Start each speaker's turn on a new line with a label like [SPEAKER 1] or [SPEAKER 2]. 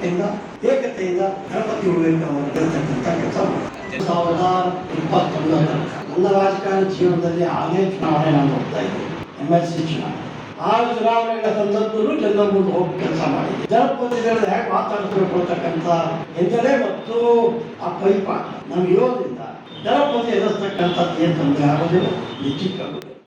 [SPEAKER 1] ಸೌಹಾರ್ದತೆಯಿಂದ ಏಕತೆಯಿಂದ ಗಣಪತಿ ಉಳಿಬೇಕು ಅವರು ಗೆಲ್ತಕ್ಕಂಥ ಕೆಲಸ ಮಾಡಿದ್ದಾರೆ. 2021 ನನ್ನ ರಾಜಕಾರಣ ಜೀವನದಲ್ಲಿ ಆನೇ ಚುನಾವಣೆ ನಾನು ಹೋಗ್ತಾ ಇದ್ದೀನಿ, MLC ಚುನಾವಣೆ. ಆ ಚುನಾವಣೆಗಳ ಸಂದರ್ಭದಲ್ಲೂ ಜನರ ಮುಂದೆ ಹೋಗಿ ಕೆಲಸ ಮಾಡಿದೆ. ಜನಪ್ರತಿನಿಧಿಗಳು ಹೇಗೆ ಮಾತಾಡಬೇಕು ಅಂತಕ್ಕಂಥ ಎಂದರೆ ಮತ್ತು ಆ ಪರಿಪಾಠ ನಮ್ಗೆ ಇರೋದ್ರಿಂದ ಜನಪ್ರತಿ ಎದುರಿಸ್ತಕ್ಕಂಥದ್ದು ಏನು ತೊಂದರೆ ಆಗೋದಿಲ್ಲ, ನಿಶ್ಚಿತವಾಗೋದಿಲ್ಲ.